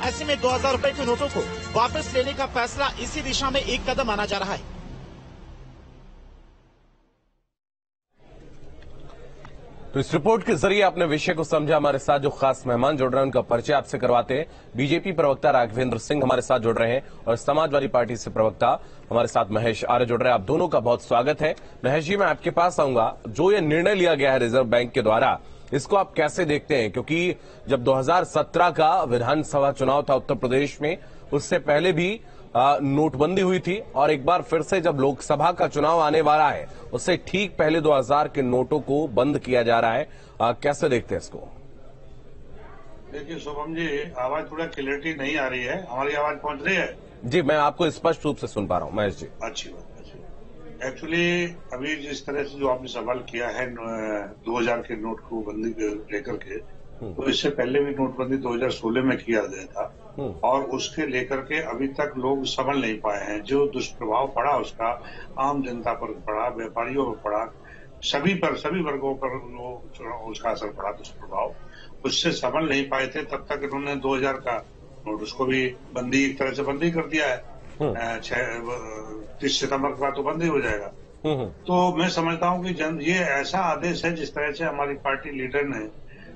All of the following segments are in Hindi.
ऐसे में 2000 रुपए के नोटों को वापस लेने का फैसला इसी दिशा में एक कदम माना जा रहा है। तो इस रिपोर्ट के जरिए आपने विषय को समझा। हमारे साथ जो खास मेहमान जुड़ रहे हैं उनका परिचय आपसे करवाते हैं। बीजेपी प्रवक्ता राघवेंद्र सिंह हमारे साथ जुड़ रहे हैं और समाजवादी पार्टी से प्रवक्ता हमारे साथ महेश आर्य जुड़ रहे हैं। आप दोनों का बहुत स्वागत है। महेश जी, मैं आपके पास आऊंगा। जो ये निर्णय लिया गया है रिजर्व बैंक के द्वारा, इसको आप कैसे देखते हैं? क्योंकि जब 2017 का विधानसभा चुनाव था उत्तर प्रदेश में, उससे पहले भी नोटबंदी हुई थी और एक बार फिर से जब लोकसभा का चुनाव आने वाला है उससे ठीक पहले 2000 के नोटों को बंद किया जा रहा है। कैसे देखते हैं इसको? देखिए शुभम जी, आवाज थोड़ा क्लियरिटी नहीं आ रही है। हमारी आवाज पहुंच रही है? जी, मैं आपको स्पष्ट रूप से सुन पा रहा हूं महेश जी। अच्छी बात। एक्चुअली अभी जिस तरह से जो आपने सवाल किया है 2000 के नोट को बंदी लेकर के, तो इससे पहले भी नोटबंदी 2016 में किया गया था और उसके लेकर के अभी तक लोग समझ नहीं पाए हैं। जो दुष्प्रभाव पड़ा उसका आम जनता पर पड़ा, व्यापारियों पर पड़ा, सभी वर्गों पर उसका असर पड़ा, दुष्प्रभाव उससे समझ नहीं पाए थे। तब तक इन्होंने 2000 का नोट उसको भी बंदी एक तरह से बंदी कर दिया है। 30 सितंबर के बाद तो बंद ही हो जाएगा। तो मैं समझता हूं कि ये ऐसा आदेश है जिस तरह से हमारी पार्टी लीडर ने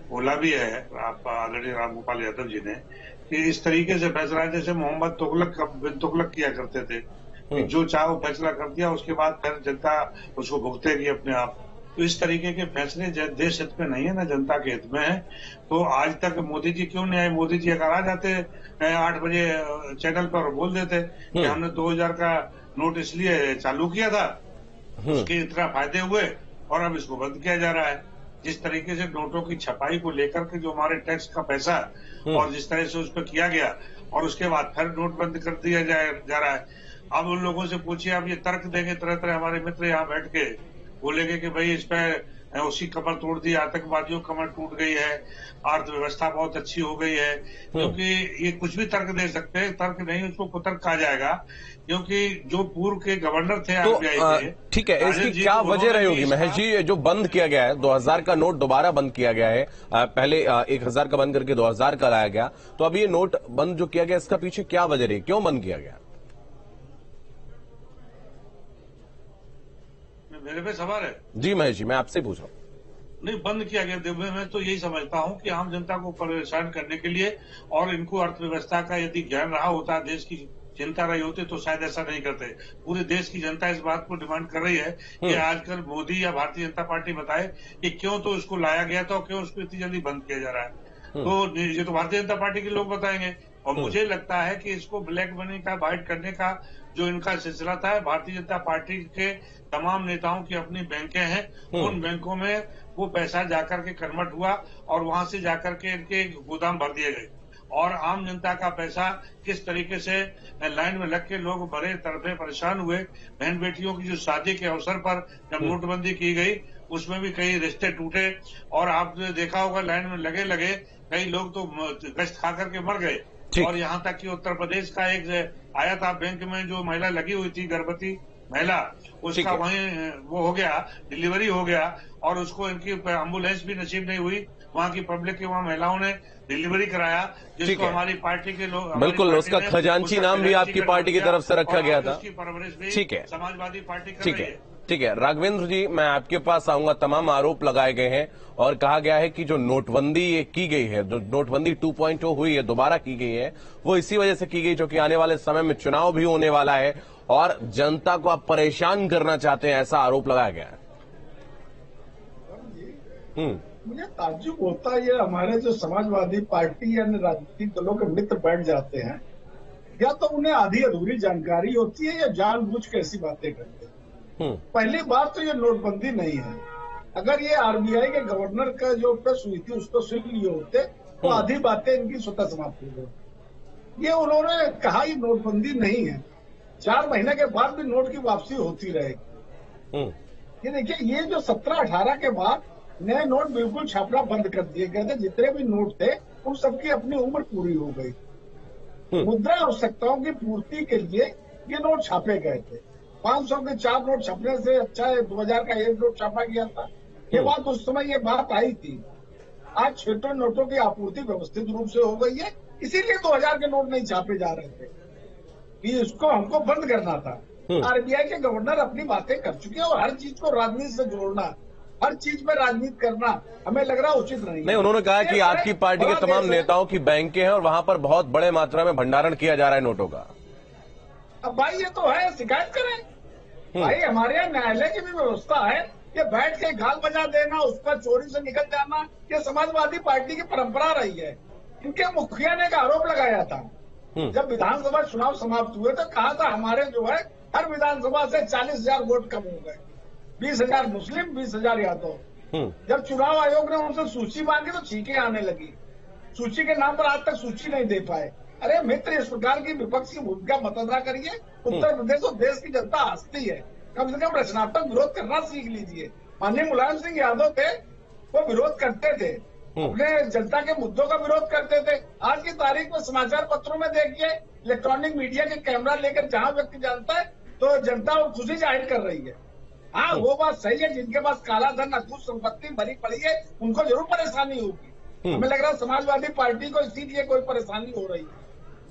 बोला भी है, आप आदरणीय रामगोपाल यादव जी ने, कि इस तरीके से फैसला है जैसे मोहम्मद तुगलक किया करते थे कि जो चाहे वो फैसला कर दिया, उसके बाद फिर जनता उसको भुगतेगी अपने आप। तो इस तरीके के फैसले देश हित में नहीं है ना जनता के हित में है। तो आज तक मोदी जी क्यों नहीं आए? मोदी जी अगर आ जाते 8 बजे चैनल पर बोल देते कि हमने 2000 का नोट इसलिए चालू किया था, उसके इतना फायदे हुए और अब इसको बंद किया जा रहा है। जिस तरीके से नोटों की छपाई को लेकर के जो हमारे टैक्स का पैसा और जिस तरह से उस पर किया गया और उसके बाद फिर नोट बंद कर दिया जा रहा है। अब उन लोगों से पूछिए, आप ये तर्क देंगे, तरह तरह हमारे मित्र यहाँ बैठ के बोलेंगे कि भाई इस पे उसी कमर तोड़ दी, आतंकवादियों कमर टूट गई है, अर्थव्यवस्था बहुत अच्छी हो गई है। क्योंकि ये कुछ भी तर्क दे सकते हैं, तर्क नहीं उसको कुतर्क कहा जाएगा। क्योंकि जो पूर्व के गवर्नर थे आरबीआई के, ठीक है, इसकी क्या वजह रही होगी महेश जी? जो बंद किया गया है 2000 का नोट दोबारा बंद किया गया है, पहले 1000 का बंद करके 2000 का लाया गया, तो अब ये नोट बंद जो किया गया इसका पीछे क्या वजह रही? क्यों बंद किया गया? मेरे पे सवाल है जी महेश जी, मैं आपसे पूछ रहा हूँ। नहीं, बंद किया गया मैं तो यही समझता हूँ कि आम जनता को परेशान करने के लिए, और इनको अर्थव्यवस्था का यदि ज्ञान रहा होता, देश की चिंता रही होती, तो शायद ऐसा नहीं करते। पूरे देश की जनता इस बात को डिमांड कर रही है कि आजकल मोदी या भारतीय जनता पार्टी बताए कि क्यों तो उसको लाया गया था और क्यों उसको इतनी जल्दी बंद किया जा रहा है। तो ये तो भारतीय जनता पार्टी के लोग बताएंगे। और मुझे लगता है कि इसको ब्लैक मनी का वाइट करने का जो इनका सिलसिला था, भारतीय जनता पार्टी के तमाम नेताओं की अपनी बैंकें हैं, उन बैंकों में वो पैसा जाकर के कन्वर्ट हुआ और वहां से जाकर के इनके गोदाम भर दिए गए। और आम जनता का पैसा किस तरीके से लाइन में लग के लोग बड़े तरफे परेशान हुए। बहन बेटियों की जो शादी के अवसर पर जब नोटबंदी की गई, उसमें भी कई रिश्ते टूटे और आपने देखा होगा लाइन में लगे लगे कई लोग तो गश्त खा करके मर गए। और यहाँ तक कि उत्तर प्रदेश का एक आया था बैंक में, जो महिला लगी हुई थी, गर्भवती महिला, उसका वहीं वो हो गया, डिलीवरी हो गया और उसको इनकी एम्बुलेंस भी नसीब नहीं हुई। वहाँ की पब्लिक के, वहाँ महिलाओं ने डिलीवरी कराया, जिसको हमारी पार्टी के लोग, बिल्कुल उसका खजांची नाम भी आपकी पार्टी की तरफ से रखा गया था। उसकी परवरिश भी ठीक है, समाजवादी पार्टी कर रही है। ठीक है राघवेंद्र जी, मैं आपके पास आऊंगा। तमाम आरोप लगाए गए हैं और कहा गया है कि जो नोटबंदी की गई है, जो नोटबंदी 2.0 हुई है, दोबारा की गई है, वो इसी वजह से की गई जो कि आने वाले समय में चुनाव भी होने वाला है और जनता को आप परेशान करना चाहते हैं, ऐसा आरोप लगाया गया है। मुझे ताज्जुब होता है, ये हमारे जो समाजवादी पार्टी या राजनीतिक दलों के मित्र बैठ जाते हैं, या तो उन्हें आधी अधूरी जानकारी होती है या जानबूझ के ऐसी बातें करते हैं। पहली बात तो ये नोटबंदी नहीं है। अगर ये आरबीआई के गवर्नर का जो प्रेस हुई थी उसको सुन लिए होते तो आधी बातें इनकी स्वतः समाप्त हो गई। ये उन्होंने कहा ये नोटबंदी नहीं है, 4 महीने के बाद भी नोट की वापसी होती रहेगी। ये देखिए, ये जो 17-18 के बाद नए नोट बिल्कुल छापना बंद कर दिए गए थे। जितने भी नोट थे उन सबकी अपनी उम्र पूरी हो गई। मुद्रा आवश्यकताओं की पूर्ति के लिए ये नोट छापे गए थे। 500 के 4 नोट छपने से अच्छा है 2000 का 1 नोट छापा गया था। ये बात उस समय ये बात आई थी। आज छोटे नोटों की आपूर्ति व्यवस्थित रूप से हो गई है, इसीलिए 2000 के नोट नहीं छापे जा रहे थे कि इसको हमको बंद करना था। आरबीआई के गवर्नर अपनी बातें कर चुके हैं और हर चीज को राजनीति से जोड़ना, हर चीज में राजनीति करना हमें लग रहा उचित नहीं। उन्होंने कहा कि आपकी पार्टी के तमाम नेताओं की बैंकें हैं और वहां पर बहुत बड़े मात्रा में भंडारण किया जा रहा है नोटों का। अब भाई ये तो है, शिकायत करें भाई, हमारे यहाँ न्यायालय की भी व्यवस्था है। ये बैठ के गाल बजा देना, उस पर चोरी से निकल जाना, ये समाजवादी पार्टी की परंपरा रही है। इनके मुखिया ने एक आरोप लगाया था जब विधानसभा चुनाव समाप्त हुए तो कहा था हमारे जो है हर विधानसभा से 40,000 वोट कम हो गए, 20,000 मुस्लिम, 20,000 यादव। जब चुनाव आयोग ने उनसे सूची मांगी तो छींकें आने लगी। सूची के नाम पर आज तक सूची नहीं दे पाए। अरे मित्र, इस प्रकार की विपक्ष की भूमिका मत अदा करिए। उत्तर प्रदेश और देश की जनता हंसती है, कम से कम रचनात्मक विरोध करना सीख लीजिए। माननीय मुलायम सिंह यादव थे, वो विरोध करते थे, अपने जनता के मुद्दों का विरोध करते थे। आज की तारीख में समाचार पत्रों में देखिए, इलेक्ट्रॉनिक मीडिया के कैमरा लेकर जहां व्यक्ति जानता है तो जनता वो खुशी जाहिर कर रही है। हाँ, वो बात सही है, जिनके पास काला धन, अद्भुत संपत्ति भरी पड़ी है, उनको जरूर परेशानी होगी। हमें लग रहा है समाजवादी पार्टी को इसीलिए कोई परेशानी हो रही है।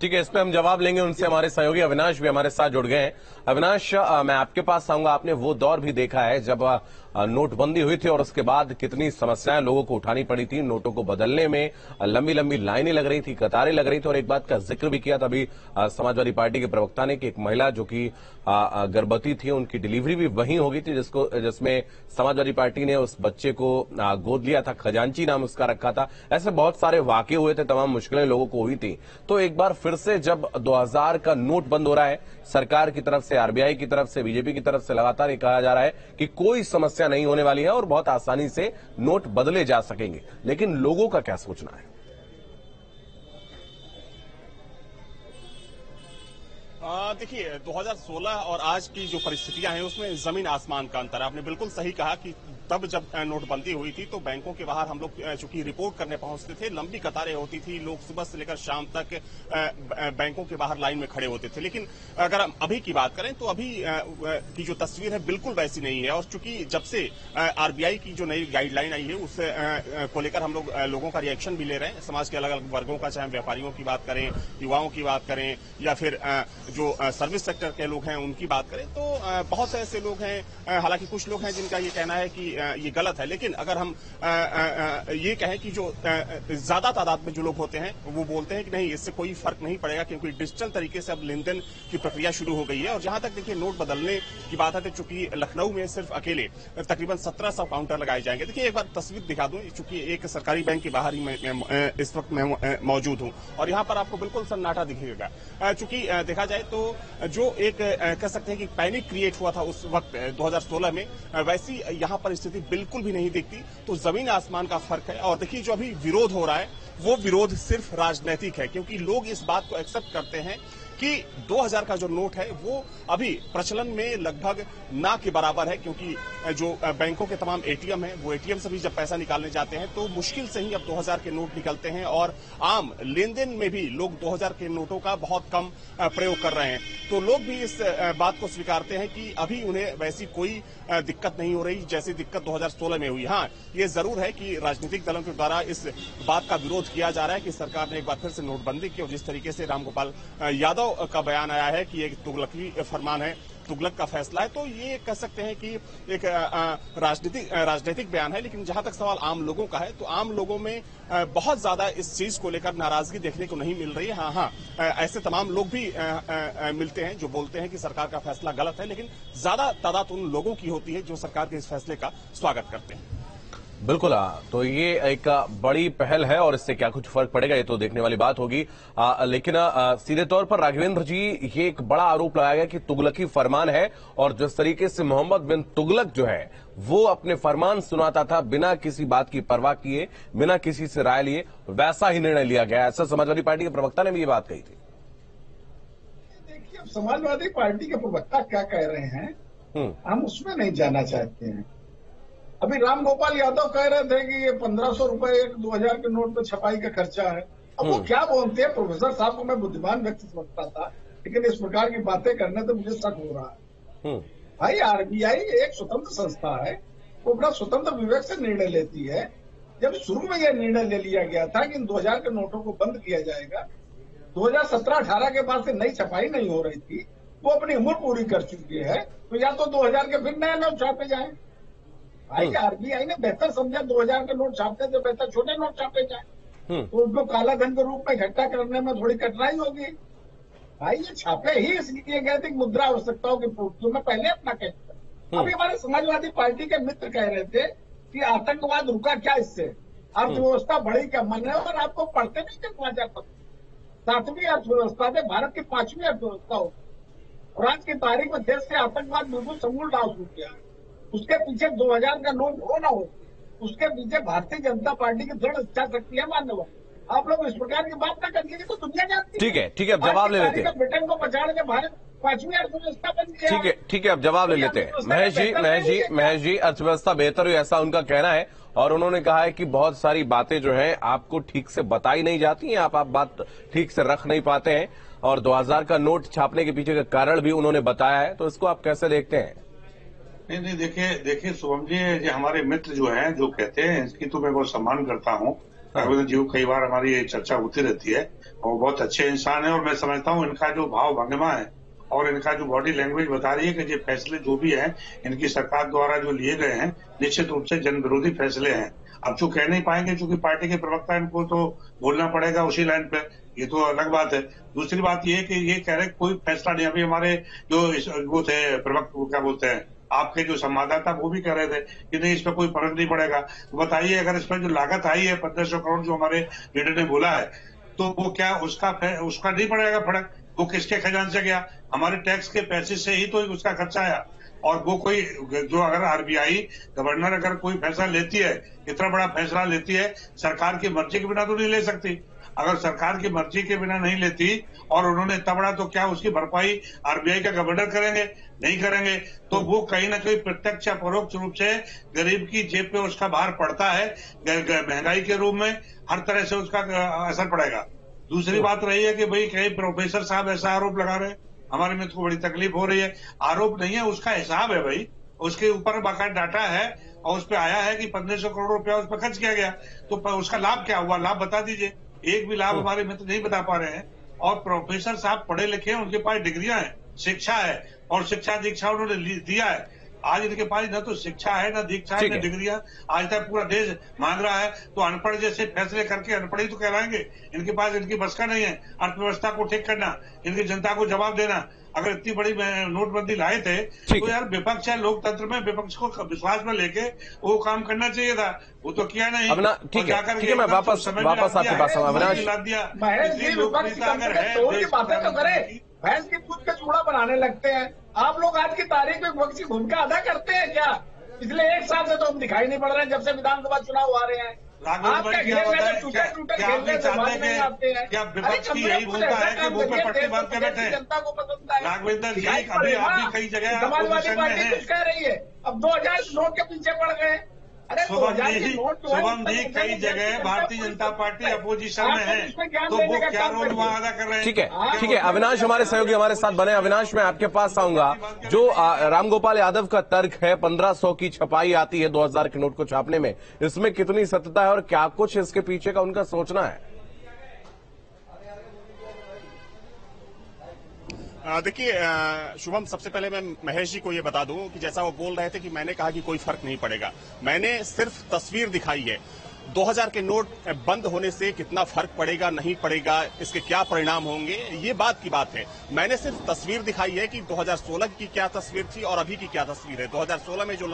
ठीक है, इस पे हम जवाब लेंगे उनसे। हमारे सहयोगी अविनाश भी हमारे साथ जुड़ गए हैं। अविनाश, मैं आपके पास आऊंगा। आपने वो दौर भी देखा है जब नोटबंदी हुई थी और उसके बाद कितनी समस्याएं लोगों को उठानी पड़ी थी। नोटों को बदलने में लंबी लंबी लाइनें लग रही थी, कतारें लग रही थी। और एक बात का जिक्र भी किया था अभी समाजवादी पार्टी के प्रवक्ता ने कि एक महिला जो कि गर्भवती थी, उनकी डिलीवरी भी वहीं हो गई थी जिसमें समाजवादी पार्टी ने उस बच्चे को गोद लिया था, खजांची नाम उसका रखा था। ऐसे बहुत सारे वाकये हुए थे, तमाम मुश्किलें लोगों को हुई थी। तो एक बार फिर से जब 2000 का नोट बंद हो रहा है, सरकार की तरफ से, आरबीआई की तरफ से, बीजेपी की तरफ से लगातार ये कहा जा रहा है कि कोई समस्या नहीं होने वाली है और बहुत आसानी से नोट बदले जा सकेंगे, लेकिन लोगों का क्या सोचना है? देखिए, 2016 और आज की जो परिस्थितियां हैं उसमें जमीन आसमान का अंतर है। आपने बिल्कुल सही कहा कि तब जब नोटबंदी हुई थी तो बैंकों के बाहर हम लोग चूंकि रिपोर्ट करने पहुंचते थे, लंबी कतारें होती थी, लोग सुबह से लेकर शाम तक बैंकों के बाहर लाइन में खड़े होते थे। लेकिन अगर हम अभी की बात करें तो अभी की जो तस्वीर है बिल्कुल वैसी नहीं है। और चूंकि जब से आरबीआई की जो नई गाइडलाइन आई है उस को लेकर हम लोग लोगों का रिएक्शन भी ले रहे हैं, समाज के अलग अलग वर्गों का, चाहे व्यापारियों की बात करें, युवाओं की बात करें, या फिर जो सर्विस सेक्टर के लोग हैं उनकी बात करें, तो बहुत से ऐसे लोग हैं। हालांकि कुछ लोग हैं जिनका ये कहना है कि ये गलत है, लेकिन अगर हम ये कहें कि जो ज्यादा तादाद में जो लोग होते हैं वो बोलते हैं कि नहीं, इससे कोई फर्क नहीं पड़ेगा क्योंकि डिजिटल तरीके से अब लेन देन की प्रक्रिया शुरू हो गई है। और जहां तक देखिए नोट बदलने की बात है तो चूंकि लखनऊ में सिर्फ अकेले तकरीबन 1700 काउंटर लगाए जाएंगे। देखिए एक बार तस्वीर दिखा दूं, चूंकि एक सरकारी बैंक के बाहर ही मैं इस वक्त मैं मौजूद हूं और यहां पर आपको बिल्कुल सन्नाटा दिखेगा। चूंकि देखा जाए तो जो एक कह सकते हैं कि पैनिक क्रिएट हुआ था उस वक्त 2016 में, वैसी यहां पर स्थिति बिल्कुल भी नहीं दिखती। तो जमीन आसमान का फर्क है। और देखिए जो अभी विरोध हो रहा है वो विरोध सिर्फ राजनीतिक है, क्योंकि लोग इस बात को एक्सेप्ट करते हैं कि 2000 का जो नोट है वो अभी प्रचलन में लगभग ना के बराबर है, क्योंकि जो बैंकों के तमाम एटीएम हैं वो एटीएम से भी जब पैसा निकालने जाते हैं तो मुश्किल से ही अब 2000 के नोट निकलते हैं और आम लेन देन में भी लोग 2000 के नोटों का बहुत कम प्रयोग कर रहे हैं। तो लोग भी इस बात को स्वीकारते हैं कि अभी उन्हें वैसी कोई दिक्कत नहीं हो रही जैसी दिक्कत 2016 में हुई। हाँ, ये जरूर है कि राजनीतिक दलों के द्वारा इस बात का विरोध किया जा रहा है कि सरकार ने एक बार फिर से नोटबंदी की और जिस तरीके से रामगोपाल यादव का बयान आया है कि एक तुगलकी फरमान है, तुगलक का फैसला है, तो ये कह सकते हैं कि एक राजनीतिक बयान है। लेकिन जहां तक सवाल आम लोगों का है तो आम लोगों में बहुत ज्यादा इस चीज को लेकर नाराजगी देखने को नहीं मिल रही है। हाँ, ऐसे तमाम लोग भी मिलते हैं जो बोलते हैं कि सरकार का फैसला गलत है, लेकिन ज्यादा तादाद उन लोगों की होती है जो सरकार के इस फैसले का स्वागत करते हैं। बिल्कुल, तो ये एक बड़ी पहल है और इससे क्या कुछ फर्क पड़ेगा ये तो देखने वाली बात होगी। लेकिन सीधे तौर पर राघवेंद्र जी, ये एक बड़ा आरोप लगाया गया कि तुगलकी फरमान है और जिस तरीके से मोहम्मद बिन तुगलक जो है वो अपने फरमान सुनाता था बिना किसी बात की परवाह किए, बिना किसी से राय लिए, वैसा ही निर्णय लिया गया। ऐसा समाजवादी पार्टी के प्रवक्ता ने भी ये बात कही थी। देखिए, अब समाजवादी पार्टी के प्रवक्ता क्या कह रहे हैं हम उसमें नहीं जाना चाहते हैं। अभी रामगोपाल यादव कह रहे थे कि ये 1500 रुपए 2000 के नोट पे छपाई का खर्चा है। अब वो क्या बोलते हैं, प्रोफेसर साहब को मैं बुद्धिमान व्यक्ति समझता था, लेकिन इस प्रकार की बातें करने से मुझे शक हो रहा है। भाई, आरबीआई एक स्वतंत्र संस्था है, वो अपना स्वतंत्र विवेक से निर्णय लेती है। जब शुरू में यह निर्णय ले लिया गया था कि इन 2000 के नोटों को बंद किया जाएगा 2017-18 के बाद से नई छपाई नहीं हो रही थी, वो अपनी उम्र पूरी कर चुकी है, तो या तो 2000 के फिर नए नोट छापे जाए। भाई आरबीआई ने बेहतर समझा 2000 के नोट छापते थे, बेहतर छोटे नोट छापे जाए, तो उनको काला धन के रूप में इकट्ठा करने में थोड़ी कठिनाई होगी। भाई ये छापे ही इसलिए गए थे मुद्रा आवश्यकताओं की पूर्ति में, पहले अपना कहते। अभी हमारे समाजवादी पार्टी के मित्र कह रहे थे कि आतंकवाद रुका क्या इससे, अर्थव्यवस्था बढ़ी क्या। मन है और आपको पढ़ते नहीं थे 7वीं अर्थव्यवस्था थे, भारत की 5वीं अर्थव्यवस्था हो, और आज की तारीख में देश से आतंकवाद बिल्कुल समूल डाल हो गया। उसके पीछे 2000 का नोट हो ना हो, उसके पीछे भारतीय जनता पार्टी की दृढ़ इच्छा शक्ति है मान्यवर। आप लोग इस प्रकार की बात ना करिए तो दुनिया जानती है। ठीक है, अब जवाब ले लेते हैं। ब्रिटेन को पछाड़ के भारत 5वीं अर्थव्यवस्था बन गया। ठीक है, अब जवाब ले लेते हैं। महेश जी, अर्थव्यवस्था बेहतर हुई ऐसा उनका कहना है, और उन्होंने कहा है कि बहुत सारी बातें जो है आपको ठीक से बताई नहीं जाती हैं, आप बात ठीक से रख नहीं पाते हैं, और 2000 का नोट छापने के पीछे का कारण भी उन्होंने बताया है, तो इसको आप कैसे देखते हैं? नहीं, देखिए शुभम जी, ये हमारे मित्र जो हैं जो कहते हैं, इसकी तो मैं बहुत सम्मान करता हूँ। राघवेंद्र जी, कई बार हमारी ये चर्चा होती रहती है, और बहुत अच्छे इंसान है, और मैं समझता हूँ इनका जो भाव भंगिमा है और इनका जो बॉडी लैंग्वेज बता रही है कि ये फैसले जो भी हैं इनकी सरकार द्वारा जो लिए गए हैं निश्चित रूप से जन विरोधी फैसले हैं। अब जो कह नहीं पाएंगे क्योंकि पार्टी के प्रवक्ता, इनको तो बोलना पड़ेगा उसी लाइन पे, ये तो अलग बात है। दूसरी बात ये है कि ये कह रहे कोई फैसला नहीं। अभी हमारे जो वो थे प्रवक्ता, क्या बोलते हैं, आपके जो संवाददाता, वो भी कह रहे थे कि नहीं, इस पर कोई फर्क नहीं पड़ेगा। तो बताइए, अगर इस पर जो लागत आई है 1500 करोड़ जो हमारे लीडर ने बोला है, तो वो क्या उसका नहीं पड़ेगा फर्क? वो किसके खजाने से गया? हमारे टैक्स के पैसे से ही तो उसका खर्चा आया। और वो कोई जो अगर आरबीआई गवर्नर अगर कोई फैसला लेती है, इतना बड़ा फैसला लेती है, सरकार की मर्जी के बिना तो नहीं ले सकती। अगर सरकार की मर्जी के बिना नहीं लेती और उन्होंने इतना बड़ा, तो क्या उसकी भरपाई आरबीआई का गवर्नर करेंगे? नहीं करेंगे। तो वो कहीं ना कहीं प्रत्यक्ष या परोक्ष रूप से गरीब की जेब पे उसका भार पड़ता है, महंगाई के रूप में हर तरह से उसका असर पड़ेगा। दूसरी बात रही है कि भाई कहीं प्रोफेसर साहब ऐसा आरोप लगा रहे हैं, हमारे मित्र को बड़ी तकलीफ हो रही है। आरोप नहीं है, उसका हिसाब है भाई, उसके ऊपर बाकायदा डाटा है, और उस पर आया है कि 1500 करोड़ रुपया उस पर खर्च किया गया। तो उसका लाभ क्या हुआ? लाभ बता दीजिए। एक भी लाभ हमारे मित्र नहीं बता पा रहे हैं। और प्रोफेसर साहब पढ़े लिखे हैं, उनके पास डिग्रियां हैं, शिक्षा है, और शिक्षा दीक्षा उन्होंने दिया है। आज इनके पास न तो शिक्षा है, न दीक्षा है, न डिग्रियां। आज तक पूरा देश मांग रहा है, तो अनपढ़ जैसे फैसले करके अनपढ़ ही तो कहलाएंगे। इनके पास, इनकी बस का नहीं है अर्थव्यवस्था को ठीक करना, इनकी जनता को जवाब देना। अगर इतनी बड़ी नोटबंदी लाए थे तो यार विपक्ष है, लोकतंत्र में विपक्ष को विश्वास में लेके वो काम करना चाहिए था, वो तो किया नहीं। ठीक है, मैं वापस आपके पास अविनाश, बातें तो करे, भैंस की दूध का चूड़ा बनाने लगते हैं। आप लोग आज की तारीख में विपक्ष की भूमिका अदा करते हैं क्या? पिछले 1 साल से तो हम दिखाई नहीं पड़ रहे हैं, जब से विधानसभा चुनाव आ रहे हैं। आपका क्या विपक्ष की यही भूमिका है कि मुंह पे पट्टी बांध के बैठे? जनता को पसंद आए। राघवेंद्र जी, अभी आप भी कई जगह समाजवादी पार्टी कुछ कह रही है, अब 2000 नोट के पीछे पड़ गए। अरे शुभम जी, कई जगह भारतीय जनता पार्टी अपोजिशन में है, तो वो क्या रोल वहाँ अदा कर रहे हैं? ठीक है, अविनाश हमारे सहयोगी हमारे साथ बने। अविनाश, मैं आपके पास आऊंगा। जो रामगोपाल यादव का तर्क है, 1500 की छपाई आती है 2000 के नोट को छापने में, इसमें कितनी सत्यता है और क्या कुछ इसके पीछे का उनका सोचना है? देखिए शुभम, सबसे पहले मैं महेश जी को ये बता दूं कि जैसा वो बोल रहे थे कि मैंने कहा कि कोई फर्क नहीं पड़ेगा, मैंने सिर्फ तस्वीर दिखाई है। 2000 के नोट बंद होने से कितना फर्क पड़ेगा, नहीं पड़ेगा, इसके क्या परिणाम होंगे, ये बात की बात है। मैंने सिर्फ तस्वीर दिखाई है कि 2016 की क्या तस्वीर थी और अभी की क्या तस्वीर है। 2016 में जो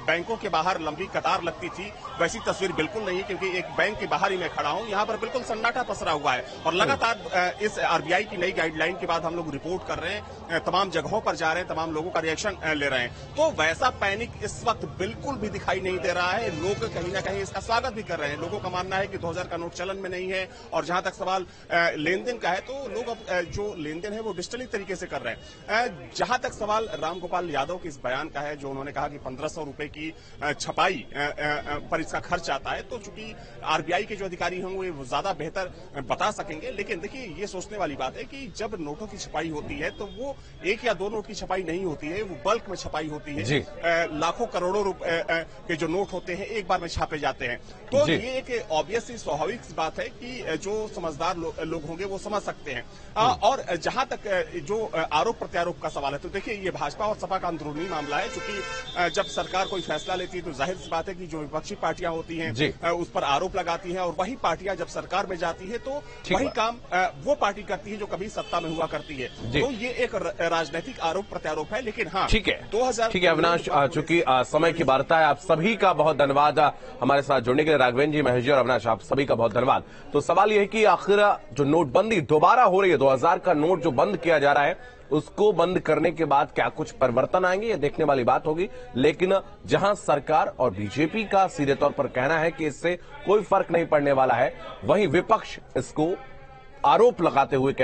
बैंकों के बाहर लंबी कतार लगती थी, वैसी तस्वीर बिल्कुल नहीं है, क्योंकि एक बैंक के बाहर ही मैं खड़ा हूं, यहां पर बिल्कुल सन्नाटा पसरा हुआ है। और लगातार इस आरबीआई की नई गाइडलाइन के बाद हम लोग रिपोर्ट कर रहे हैं, तमाम जगहों पर जा रहे हैं, तमाम लोगों का रिएक्शन ले रहे हैं। तो वैसा पैनिक इस वक्त बिल्कुल भी दिखाई नहीं दे रहा है। लोग कहीं ना कहीं इसका स्वागत भी कर रहे हैं। लोगों का मानना है कि 2000 का नोट चलन में नहीं है। और जहां तक सवाल लेन देन का है, तो लोग अब जो लेन देन है वो डिजिटली तरीके से कर रहे हैं। जहां तक सवाल रामगोपाल यादव के इस बयान का है, जो उन्होंने कहा कि 1500 रुपए की छपाई पर इसका खर्च आता है, तो चूंकि आरबीआई के जो अधिकारी होंगे वो ज्यादा बेहतर बता सकेंगे। लेकिन देखिए, ये सोचने वाली बात है कि जब नोटों की छपाई होती है तो वो 1 या 2 नोट की छपाई नहीं होती है, वो बल्क में छपाई होती है। लाखों करोड़ों रुपए के जो नोट होते हैं एक बार में छापे जाते हैं। तो जी। ये एक ऑब्वियस सी स्वाभाविक सी बात है कि जो समझदार लोग होंगे वो समझ सकते हैं। और जहां तक जो आरोप प्रत्यारोप का सवाल है, तो देखिए ये भाजपा और सपा का अंदरूनी मामला है, क्योंकि जब सरकार कोई फैसला लेती है तो जाहिर सी बात है कि जो विपक्षी पार्टियां होती हैं उस पर आरोप लगाती हैं, और वही पार्टियां जब सरकार में जाती है तो वही काम वो पार्टी करती है जो कभी सत्ता में हुआ करती है। तो ये एक राजनीतिक आरोप प्रत्यारोप है। लेकिन हाँ, ठीक है 2000 ठीक है अविनाश, चूंकि समय की वार्ता है, आप सभी का बहुत धन्यवाद हमारे साथ जुड़ने के लिए। राघवेंद्र जी, महेश जी और अविनाश, आप सभी का बहुत धन्यवाद। तो सवाल यह है कि आखिर जो नोटबंदी दोबारा हो रही है, 2000 का नोट जो बंद किया जा रहा है, उसको बंद करने के बाद क्या कुछ परिवर्तन आएंगे, ये देखने वाली बात होगी। लेकिन जहां सरकार और बीजेपी का सीधे तौर पर कहना है कि इससे कोई फर्क नहीं पड़ने वाला है, वहीं विपक्ष इसको आरोप लगाते हुए